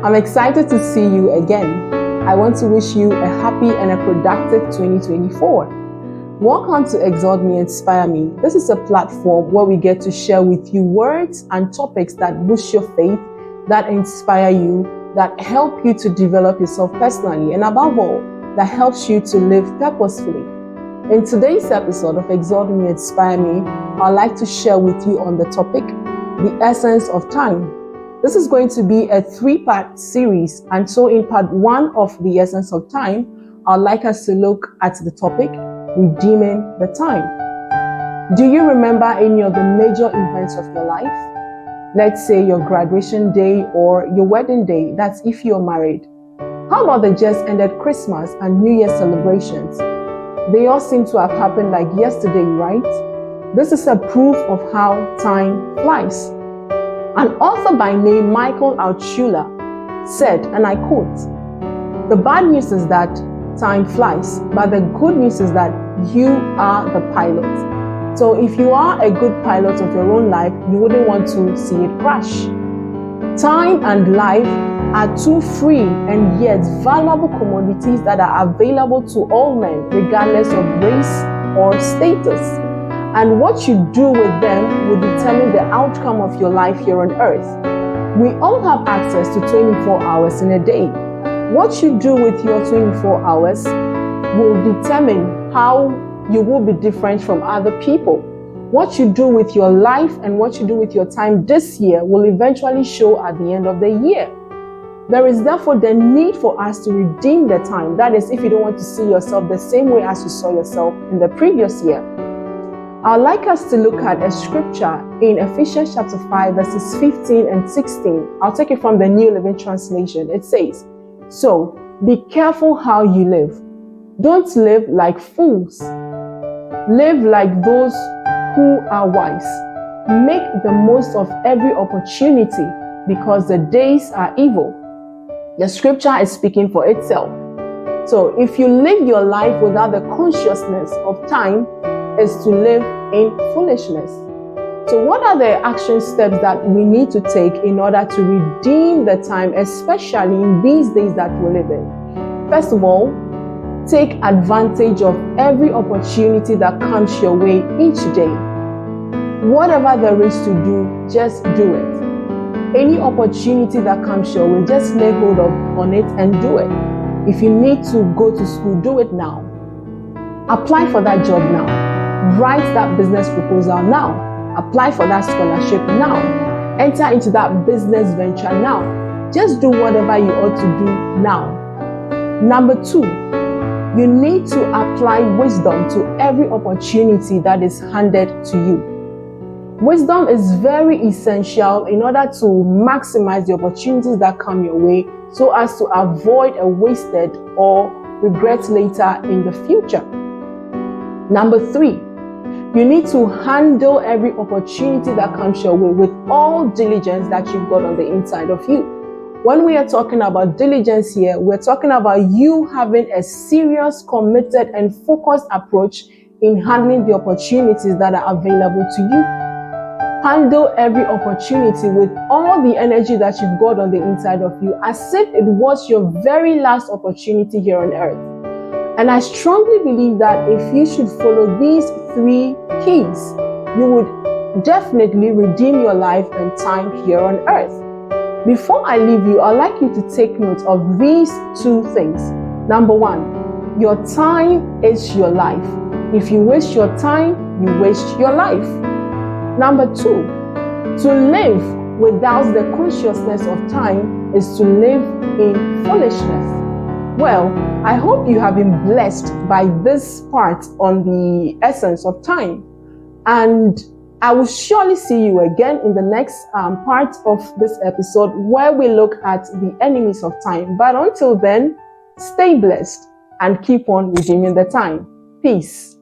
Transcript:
I'm excited to see you again. I want to wish you a happy and a productive 2024. Welcome to Exalt Me, Inspire Me. This is a platform where we get to share with you words and topics that boost your faith, that inspire you, that help you to develop yourself personally, and above all, that helps you to live purposefully. In today's episode of Exalt Me, Inspire Me, I'd like to share with you on the topic, the essence of time. This is going to be a 3-part series, and so in part 1 of the essence of time, I'd like us to look at the topic, redeeming the time. Do you remember any of the major events of your life? Let's say your graduation day or your wedding day, that's if you're married. How about the just ended Christmas and New Year celebrations? They all seem to have happened like yesterday, right? This is a proof of how time flies. An author by name Michael Altshuler said, and I quote, "The bad news is that time flies, but the good news is that you are the pilot." So if you are a good pilot of your own life, you wouldn't want to see it crash. Time and life are two free and yet valuable commodities that are available to all men, regardless of race or status. And what you do with them will determine the outcome of your life here on earth. We all have access to 24 hours in a day. What you do with your 24 hours will determine how you will be different from other people. What you do with your life and what you do with your time this year will eventually show at the end of the year. There is therefore the need for us to redeem the time. That is, if you don't want to see yourself the same way as you saw yourself in the previous year. I'd like us to look at a scripture in Ephesians chapter 5, verses 15 and 16. I'll take it from the New Living Translation. It says, "So be careful how you live. Don't live like fools. Live like those who are wise. Make the most of every opportunity because the days are evil." The scripture is speaking for itself. So if you live your life without the consciousness of time, is to live in foolishness. So what are the action steps that we need to take in order to redeem the time, especially in these days that we live in? First of all, take advantage of every opportunity that comes your way each day. Whatever there is to do, just do it. Any opportunity that comes your way, just lay hold on it and do it. If you need to go to school, do it now. Apply for that job now. Write that business proposal now. Apply for that scholarship now. Enter into that business venture now. Just do whatever you ought to do now. Number 2, you need to apply wisdom to every opportunity that is handed to you. Wisdom is very essential in order to maximize the opportunities that come your way so as to avoid a wasted or regret later in the future. Number 3, you need to handle every opportunity that comes your way with all diligence that you've got on the inside of you. When we are talking about diligence here, we're talking about you having a serious, committed, and focused approach in handling the opportunities that are available to you. Handle every opportunity with all the energy that you've got on the inside of you as if it was your very last opportunity here on earth. And I strongly believe that if you should follow these 3 keys, you would definitely redeem your life and time here on earth. Before I leave you, I'd like you to take note of these 2 things. Number 1, your time is your life. If you waste your time, you waste your life. Number 2, to live without the consciousness of time is to live in foolishness. Well, I hope you have been blessed by this part on the essence of time. And I will surely see you again in the next part of this episode where we look at the enemies of time. But until then, stay blessed and keep on redeeming the time. Peace.